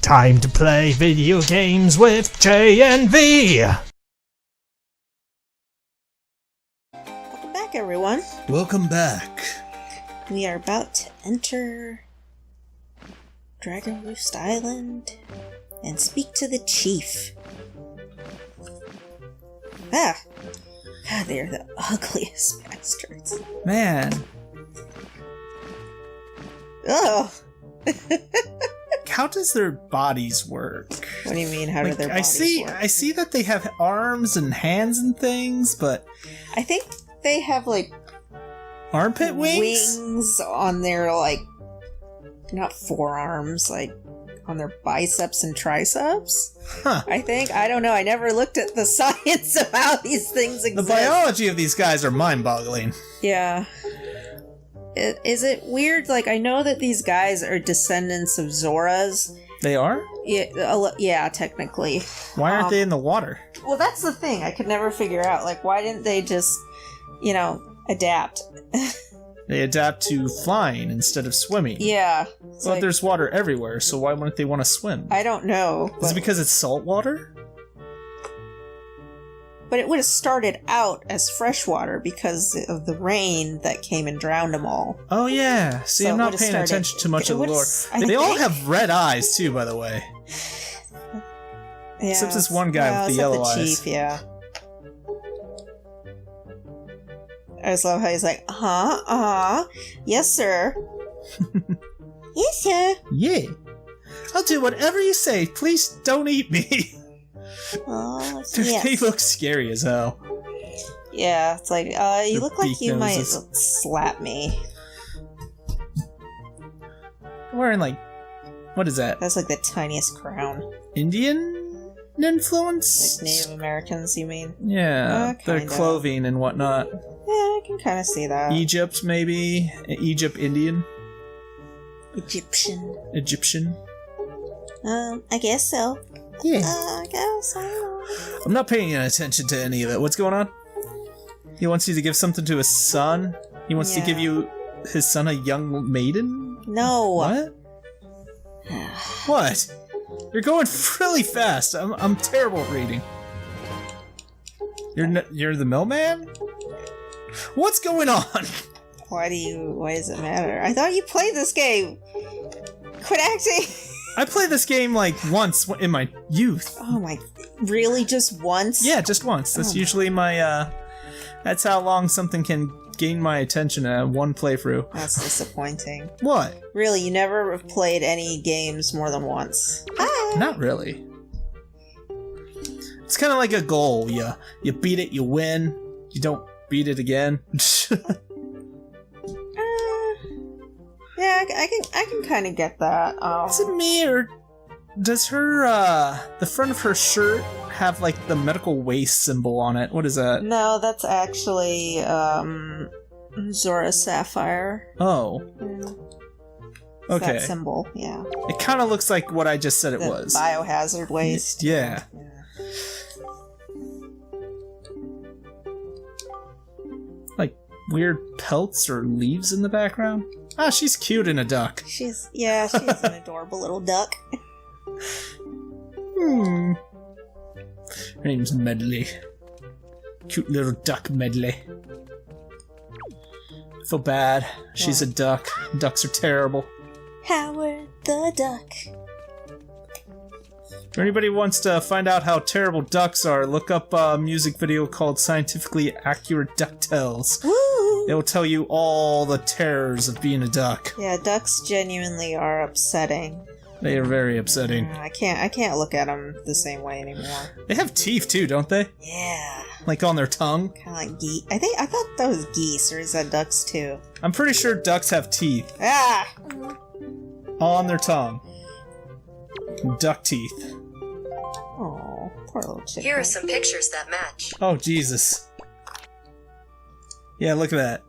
Time to play video games with JVG. Welcome back, everyone. Welcome back. We are about to enter Dragon Roost Island and speak to the chief. God, they're the ugliest bastards. Man. Ugh. How does their bodies work? What do you mean? How do their bodies work? I see that they have arms and hands and things, but I think they have like armpit wings? Wings on their not forearms, like on their biceps and triceps. Huh. I think. I don't know. I never looked at the science of how these things exist. The biology of these guys are mind-boggling. Yeah. Is it weird? Like, I know that these guys are descendants of Zoras. They are? Yeah, technically. Why aren't they in the water? Well, that's the thing. I could never figure out. Like, why didn't they just, adapt? They adapt to flying instead of swimming. Yeah. Well, there's water everywhere, so why wouldn't they want to swim? I don't know. Is it because it's salt water? But it would have started out as freshwater because of the rain that came and drowned them all. Oh, yeah. See, So I'm not paying attention to much of the lore. They all have red eyes, too, by the way. Yeah, except this one guy with the yellow eyes. Chief, yeah. I just love how he's like, yes, sir. Yes, sir. Yeah. I'll do whatever you say. Please don't eat me. Oh, Dude, yes. they look scary as hell. Yeah, it's like, you look like you might slap me. Wearing what is that? That's like the tiniest crown. Indian influence? Like Native Americans, you mean? Yeah, their clothing and whatnot. Yeah, I can kind of see that. Egypt, maybe? Egypt Indian? Egyptian. I guess so. Yeah. I guess so. I'm not paying attention to any of it. What's going on? He wants you to give something to his son? He wants to give his son a young maiden? No. What? What? You're going really fast. I'm terrible at reading. You're the millman? What's going on? Why does it matter? I thought you played this game. Quit acting. I played this game once in my youth. Oh my, really? Just once? Yeah, just once. That's usually my, that's how long something can gain my attention in one playthrough. That's disappointing. What? Really, you never have played any games more than once? Hi! Not really. It's kind of like a goal. You beat it, you win. You don't beat it again. Yeah, I can kind of get that. Is it me, or does her, the front of her shirt have, the medical waste symbol on it? What is that? No, that's actually, Zora Sapphire. Oh. Okay. That symbol, yeah. It kind of looks like what I just said it was. Biohazard waste. Yeah. Weird pelts or leaves in the background. Ah, she's cute in a duck. She's an adorable little duck. Her name's Medley. Cute little duck Medley. I feel bad. She's a duck. Ducks are terrible. Howard the Duck. If anybody wants to find out how terrible ducks are, look up a music video called Scientifically Accurate Duck Tales. Woo! It will tell you all the terrors of being a duck. Yeah, ducks genuinely are upsetting. They are very upsetting. I can't look at them the same way anymore. They have teeth too, don't they? Yeah. On their tongue? Kind of like geese. I thought that was geese, or is that ducks too? I'm pretty sure ducks have teeth. Ah! On their tongue. Duck teeth. Oh, poor little chicken. Here are some pictures that match. Oh, Jesus. Yeah, look at that.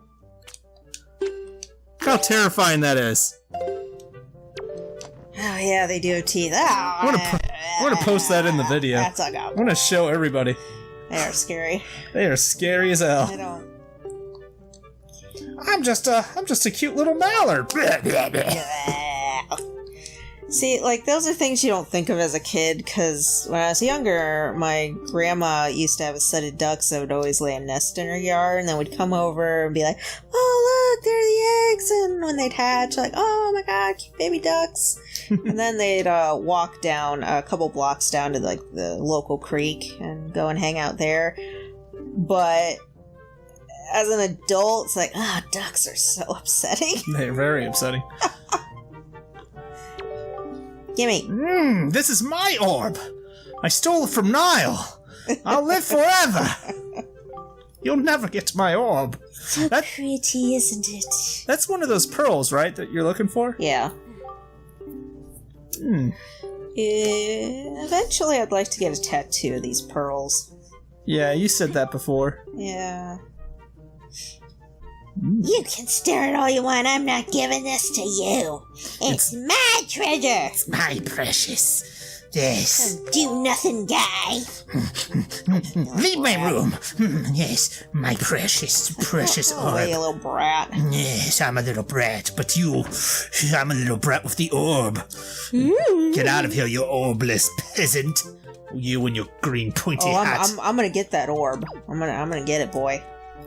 Look how terrifying that is. Oh yeah, they do have teeth. I'm gonna post that in the video. That's a go. I'm gonna show everybody. They are scary. They are scary as hell. I don't. I'm just a cute little mallard. See, like, those are things you don't think of as a kid, because when I was younger, my grandma used to have a set of ducks that would always lay a nest in her yard, and then we'd come over and be like, oh, look, there are the eggs, and when they'd hatch, like, oh my god, cute baby ducks. And then they'd walk down a couple blocks down to, like, the local creek and go and hang out there. But as an adult, it's like, oh, ducks are so upsetting. They're very upsetting. Gimme. This is my orb. I stole it from Nile. I'll live forever. You'll never get my orb. So pretty, isn't it? That's one of those pearls, right, that you're looking for? Yeah. Eventually, I'd like to get a tattoo of these pearls. Yeah, you said that before. Yeah. You can stare at all you want. I'm not giving this to you. It's my treasure. It's my precious. Yes. Do nothing, guy. Leave my room. Yes, my precious Oh, orb. you little brat. Yes, I'm a little brat, but I'm a little brat with the orb. Get out of here, you orbless peasant. You and your green pointy hat. I'm gonna get that orb. I'm gonna get it, boy.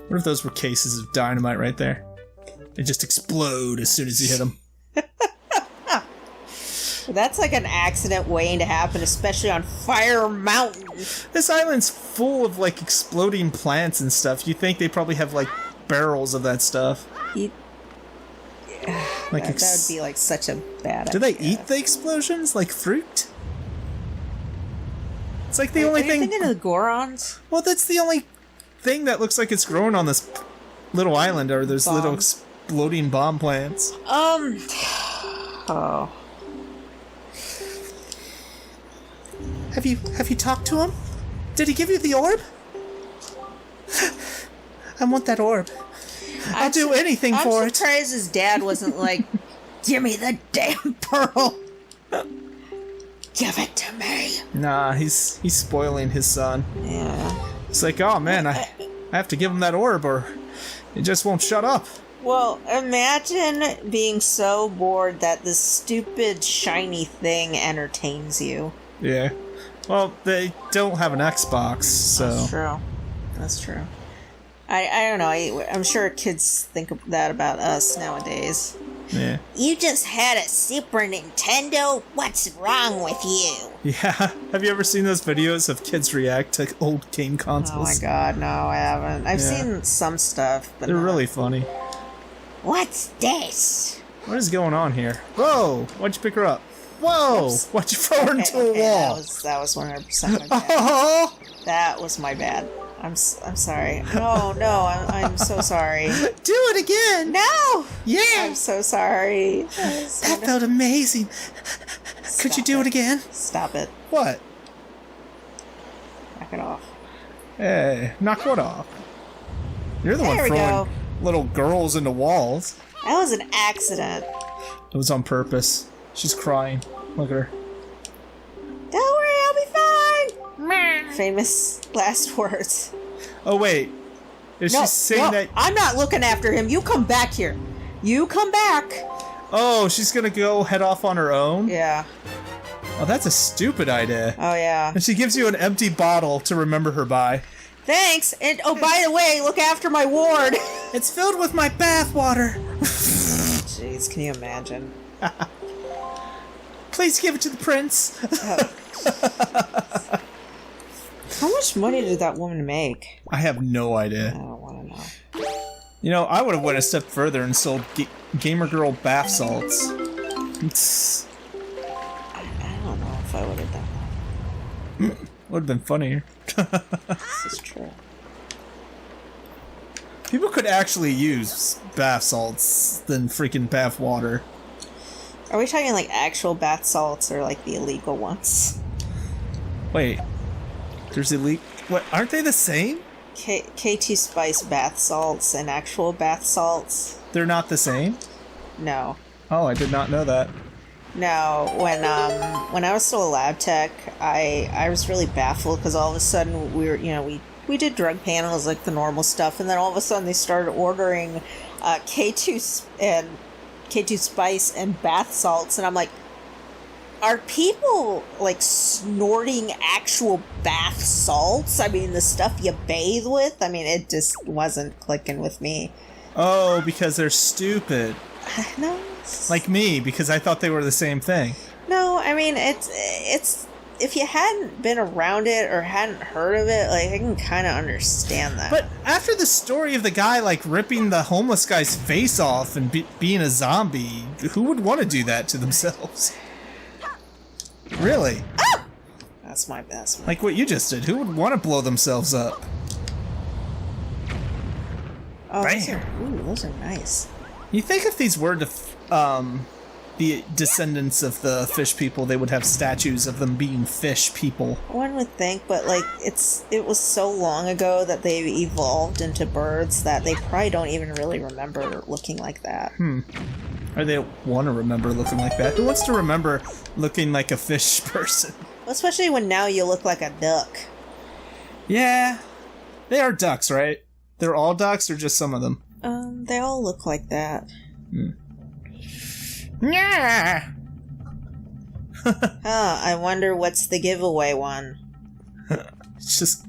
What if those were cases of dynamite right there? They just explode as soon as you hit them. That's like an accident waiting to happen, especially on Fire Mountain. This island's full of, like, exploding plants and stuff. You think they probably have, like, barrels of that stuff. Like that would be, like, such a bad Do they idea. eat the explosions like fruit? It's like the only Are you thing... thinking of the Gorons? Well, that's the only thing that looks like it's growing on this little island, are those little Bombs. exploding bomb plants. Oh. Have you talked to him? Did he give you the orb? I want that orb. I'll do anything for I'm it. surprised his dad wasn't like, give me the damn pearl. Give it to me. Nah, he's spoiling his son. Yeah. It's like, oh man, I have to give him that orb or it just won't shut up. Well, imagine being so bored that this stupid shiny thing entertains you. Yeah. Well, they don't have an Xbox, so... That's true. I don't know. I'm sure kids think that about us nowadays. Yeah. You just had a Super Nintendo? What's wrong with you? Yeah. Have you ever seen those videos of kids react to old game consoles? Oh my god, no, I haven't. I've seen some stuff, but They're not. really funny. What's this? What is going on here? Whoa! Why'd you pick her up? Whoa! Oops. Why'd you throw her into a wall? That was 100% my bad. Oh! That was my bad. I'm sorry. No, I'm so sorry. Do it again! No! Yeah! I'm so sorry. That felt amazing. Could you do it again? Stop it. What? Knock it off. Hey, knock what off? You're the There one we throwing go. little girls into walls. That was an accident. It was on purpose. She's crying. Look at her. Don't worry, I'll be fine. Famous last words. Oh wait, is she saying that? I'm not looking after him. You come back here. You come back. Oh, she's gonna go head off on her own? Yeah. Oh, that's a stupid idea. Oh yeah. And she gives you an empty bottle to remember her by. Thanks. And oh, by the way, look after my ward. It's filled with my bath water. Jeez, can you imagine? Please give it to the prince. How much money did that woman make? I have no I idea. don't want to know. You know, I would have went a step further and sold Gamer Girl bath salts. It's... I don't know if I would have done that. Would have been funnier. This is true. People could actually use bath salts than freaking bath water. Are we talking like actual bath salts or like the illegal ones? Wait, there's illegal. What? Aren't they the same? K2 Spice bath salts and actual bath salts? They're not the same. No. Oh, I did not know that. No, when I was still a lab tech, I was really baffled because all of a sudden we did drug panels like the normal stuff, and then all of a sudden they started ordering K2 Spice and bath salts, and I'm like, are people, like, snorting actual bath salts? I mean, the stuff you bathe with? I mean, it just wasn't clicking with me. Oh, because they're stupid. No. Like me, because I thought they were the same thing. No, I mean, it's if you hadn't been around it or hadn't heard of it, like, I can kind of understand that. But after the story of the guy, like, ripping the homeless guy's face off and being a zombie, who would want to do that to themselves? Really? Ah! That's my best. Like what you just did. Who would want to blow themselves up? Oh, Bam. Those are nice. You think if these were the descendants of the fish people, they would have statues of them being fish people. One would think, but like it was so long ago that they evolved into birds that they probably don't even really remember looking like that. Or they want to remember looking like that. Who wants to remember looking like a fish person? Well, especially when now you look like a duck. Yeah. They are ducks, right? They're all ducks or just some of them? They all look like that. Yeah. I wonder what's the giveaway one. It's just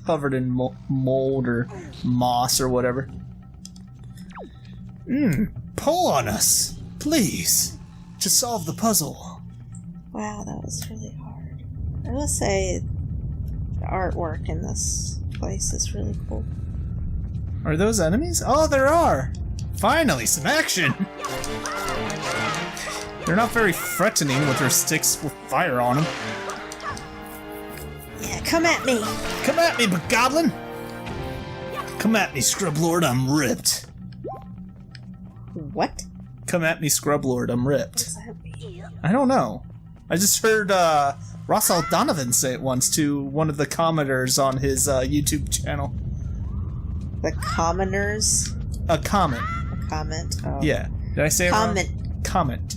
covered in mold or moss or whatever. Pull on us, please, to solve the puzzle. Wow, that was really hard. I will say the artwork in this place is really cool. Are those enemies? Oh, there are! Finally, some action! They're not very threatening with their sticks with fire on them. Yeah, come at me! Come at me, goblin! Come at me, Scrub Lord, I'm ripped. What? Come at me, Scrub Lord, I'm ripped. Does that mean? I don't know. I just heard Ross Donovan say it once to one of the commenters on his YouTube channel. The commoners? A comment. A comment? Oh. Yeah. Did I say it Comment. wrong? Comment.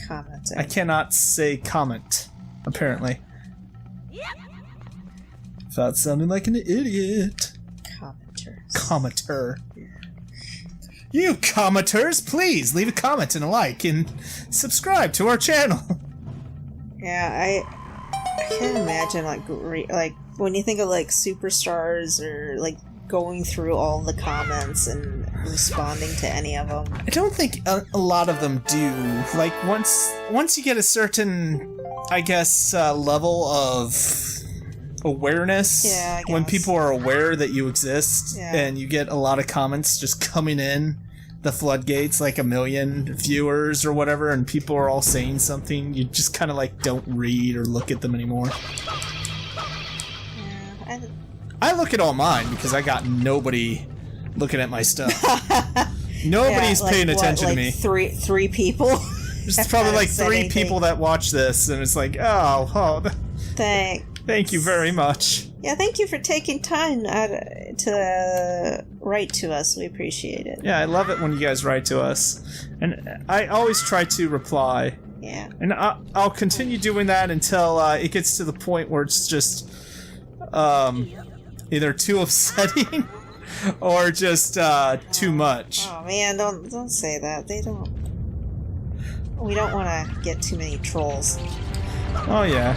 Comment. I cannot say comment, apparently. Without sounding like an idiot. Commenters. Commenter. You commenters, please leave a comment and a like and subscribe to our channel. Yeah, I can't imagine like when you think of like superstars or like going through all the comments and responding to any of them. I don't think a lot of them do. Like once you get a certain, I guess, level of awareness, yeah, I when guess. people are aware that you exist, Yeah. and you get a lot of comments just coming in the floodgates, like 1 million viewers or whatever, and people are all saying something, you just kind of like don't read or look at them anymore. Yeah, I look at all mine because I got nobody looking at my stuff. Nobody's paying attention to me. Three people. There's probably like said 3 anything. people that watch this, and it's like, oh, thank you very much. Yeah, thank you for taking time to write to us. We appreciate it. Yeah, I love it when you guys write to us, and I always try to reply. Yeah. And I'll continue doing that until it gets to the point where it's just either too upsetting or just too much. Oh man, don't say that. We don't want to get too many trolls. Oh yeah.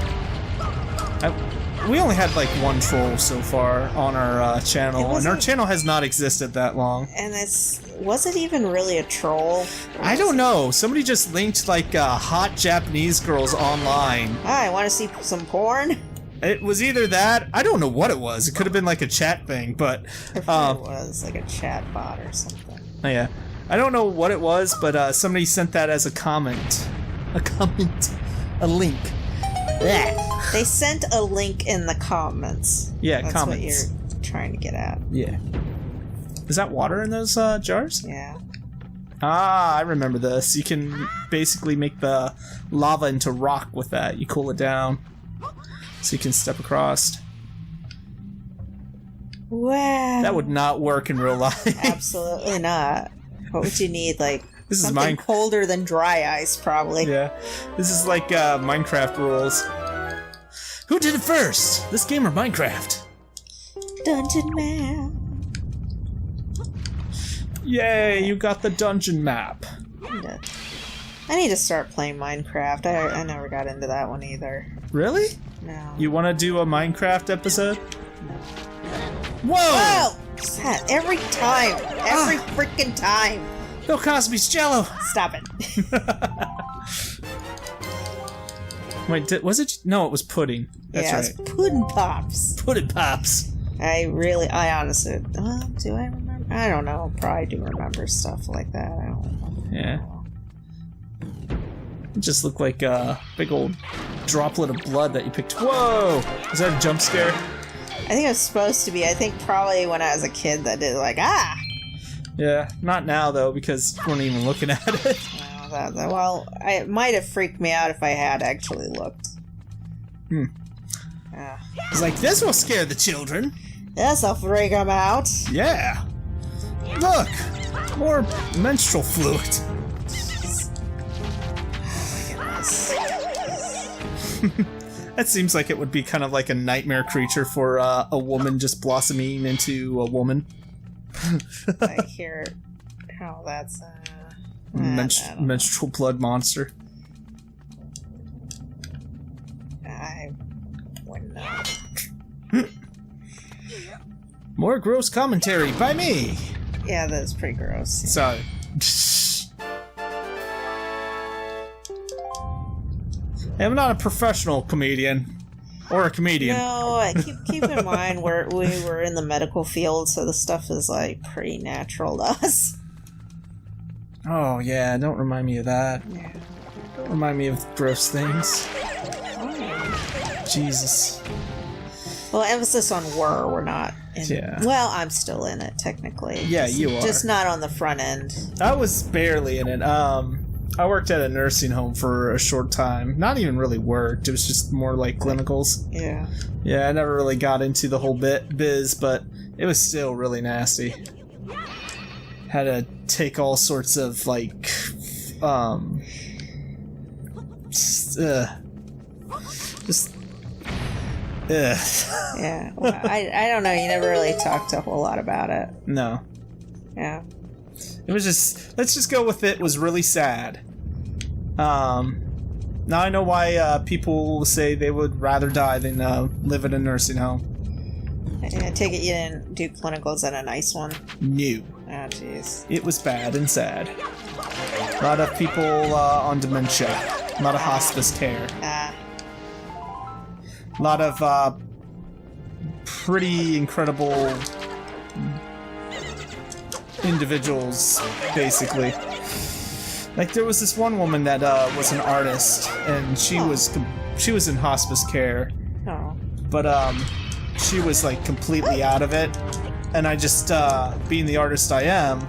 We only had like 1 troll so far on our channel, and our channel has not existed that long. And was it even really a troll? I don't know. Somebody just linked like hot Japanese girls online. I want to see some porn. It was either that. I don't know what it was. It could have been like a chat thing, but It was like a chat bot or something. yeah, I don't know what it was, but somebody sent that as a comment. A link. Blech. They sent a link in the comments. Yeah, That's comments. what you're trying to get at. Yeah. Is that water in those jars? Yeah. Ah, I remember this. You can basically make the lava into rock with that. You cool it down, so you can step across. Wow. That would not work in real life. Absolutely not. What would you need? Like This is something colder than dry ice, probably. Yeah. This is like Minecraft rules. Who did it first? This game or Minecraft? Dungeon map. Yay, you got the dungeon map. I need to start playing Minecraft. I never got into that one either. Really? No. You want to do a Minecraft episode? Whoa! Whoa! What's that? Every time. Every freaking time. Bill Cosby's Jello. Stop it. Wait, was it? No, it was pudding. That's yeah, right. it's Puddin' Pops. Pudding Pops. I honestly, do I remember? I don't know. Probably do remember stuff like that. I don't know. Yeah. It just looked like a big old droplet of blood that you picked. Whoa! Is that a jump scare? I think it was supposed to be. I think probably when I was a kid that did like, ah! Yeah, not now though, because you weren't even looking at it. Well, it might have freaked me out if I had actually looked. It's like, this will scare the children. This'll freak them out. Yeah. Look! More menstrual fluid. That seems like it would be kind of like a nightmare creature for a woman just blossoming into a woman. I hear how that's I don't know. Menstrual blood monster. I wouldn't know. More gross commentary by me. Yeah, that's pretty gross. Sorry. I'm not a professional comedian. Or a comedian. No, keep in mind we were in the medical field, so the stuff is like pretty natural to us. Oh yeah, don't remind me of that. Yeah. Don't remind me of gross things. Jesus. Well, emphasis on we're not in. Yeah. Well, I'm still in it technically. Yeah, you are. Just not on the front end. I was barely in it. I worked at a nursing home for a short time. Not even really worked. It was just more like clinicals. Yeah. Yeah, I never really got into the whole biz, but it was still really nasty. Had to take all sorts of like, Yeah. Well, I don't know. You never really talked a whole lot about it. No. Yeah. It was just, let's just go with it, was really sad. Now I know why people say they would rather die than live in a nursing home. I take it you didn't do clinicals at a nice one. No. Oh, jeez. It was bad and sad. A lot of people on dementia. A lot of hospice care. A lot of pretty incredible individuals, basically. Like there was this one woman that was an artist, and she was in hospice care, but she was like completely out of it. And I just, being the artist I am,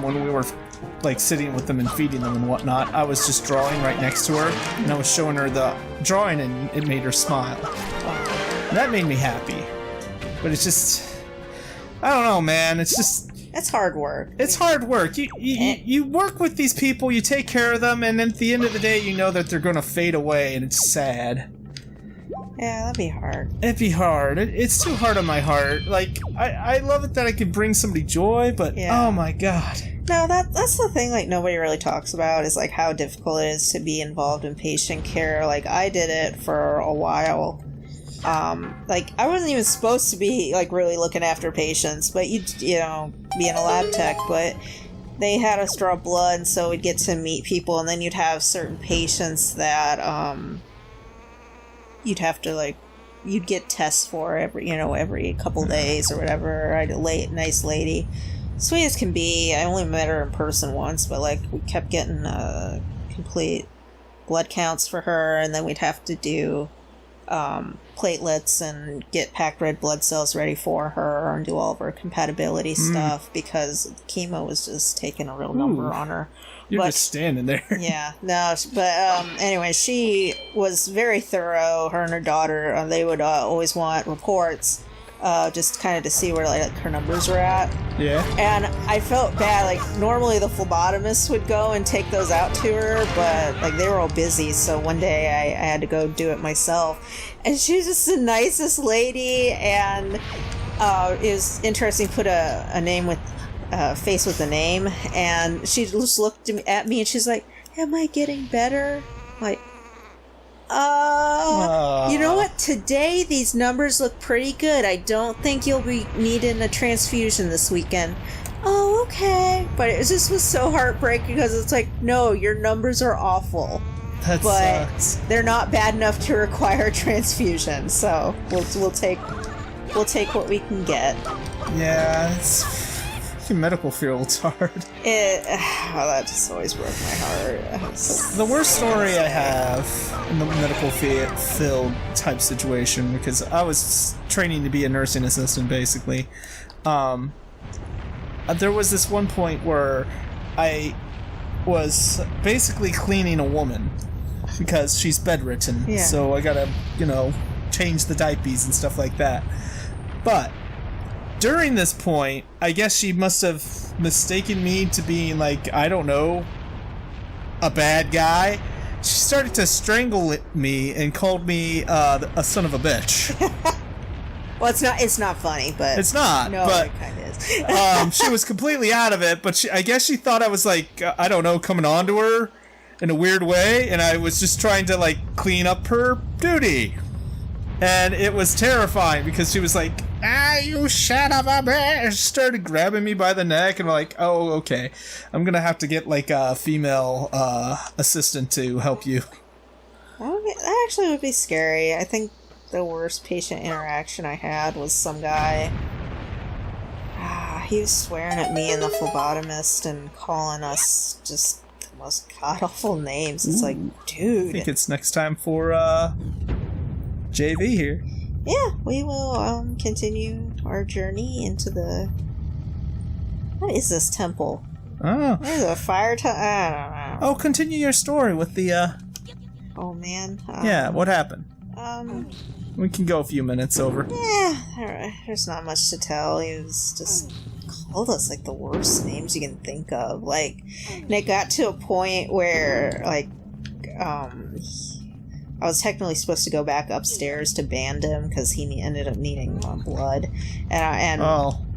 when we were like sitting with them and feeding them and whatnot, I was just drawing right next to her, and I was showing her the drawing, and it made her smile. And that made me happy. But it's just, I don't know, man. It's just, it's hard work. It's hard work. You work with these people, you take care of them, and at the end of the day, you know that they're gonna fade away, and it's sad. Yeah, that'd be hard. It'd be hard. It's too hard on my heart. Like, I love it that I could bring somebody joy, but oh my god. No, that's the thing, like, nobody really talks about is, like, how difficult it is to be involved in patient care. Like, I did it for a while. Like, I wasn't even supposed to be, like, really looking after patients, but you know, being a lab tech, but they had us draw blood, so we'd get to meet people, and then you'd have certain patients that, you'd have to, like, you'd get tests for every couple days or whatever. I had a nice lady. Sweet as can be. I only met her in person once, but, like, we kept getting complete blood counts for her, and then we'd have to do platelets and get packed red blood cells ready for her and do all of her compatibility stuff because chemo was just taking a real number on her. You're just standing there. Yeah, no, but anyway, she was very thorough. Her and her daughter, they would always want reports, just kind of to see where like her numbers were at. Yeah. And I felt bad. Like normally the phlebotomist would go and take those out to her, but like they were all busy. So one day I had to go do it myself, and she was just the nicest lady. And it was interesting. Put a name with. Face with a name, and she just looked at me and she's like, am I getting better? Like, you know what? Today these numbers look pretty good. I don't think you'll be needing a transfusion this weekend. Oh, okay. But it just was so heartbreaking because it's like, no, your numbers are awful. That but sucks. they're not bad enough to require a transfusion. So we'll take what we can get. Yeah, the medical field's hard. That just always broke my heart. The worst story I have in the medical field type situation, because I was training to be a nursing assistant, basically. There was this one point where I was basically cleaning a woman because she's bedridden. Yeah. So I gotta, change the diapers and stuff like that. But during this point, I guess she must have mistaken me to be like, I don't know, a bad guy. She started to strangle me and called me a son of a bitch. Well, it's not funny, but It's not, no, but it kind of is. she was completely out of it. But I guess she thought I was like, I don't know, coming on to her in a weird way, and I was just trying to like clean up her duty. And it was terrifying because she was like, you son of a bitch! She started grabbing me by the neck, and I'm like, oh, okay. I'm gonna have to get like a female assistant to help you. That actually would be scary. I think the worst patient interaction I had was some guy. He was swearing at me and the phlebotomist and calling us just the most god-awful names. It's like, dude. I think it's next time for JV here. Yeah, we will continue our journey into the... What is this temple? Oh. There's a fire I don't know. Oh, continue your story with the, Oh, man. yeah, what happened? We can go a few minutes over. Yeah, there's not much to tell. He was just called us, like, the worst names you can think of. Like, and it got to a point where, like, I was technically supposed to go back upstairs to band him because he ended up needing blood. And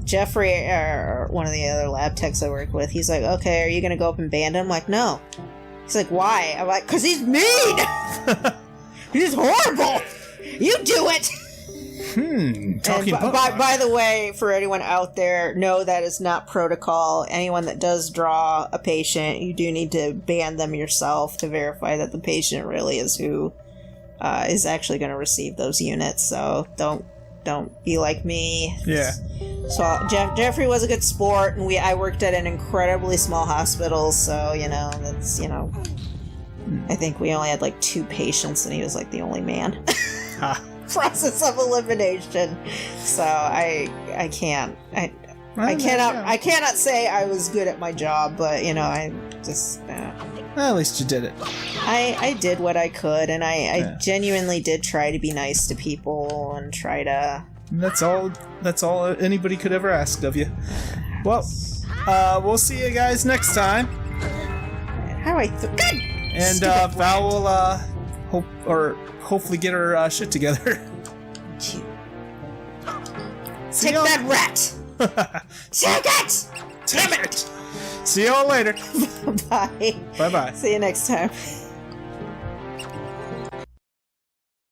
Jeffrey, one of the other lab techs I work with, he's like, okay, are you going to go up and band him? I'm like, no. He's like, why? I'm like, because he's mean! He's horrible! You do it! Talking about... By the way, for anyone out there, no, that is not protocol. Anyone that does draw a patient, you do need to band them yourself to verify that the patient really is who is actually going to receive those units. So don't be like me. Yeah. So Jeffrey was a good sport, and I worked at an incredibly small hospital, so that's I think we only had like 2 patients, and he was like the only man. Process of elimination. So I cannot say I was good at my job, but I just At least you did it. I did what I could, and I genuinely did try to be nice to people and try to... That's all anybody could ever ask of you. Well, we'll see you guys next time. How do I... God! And Val will hopefully get her shit together. Take that rat! Take it! Damn it! See y'all later. Bye. Bye-bye. See you next time.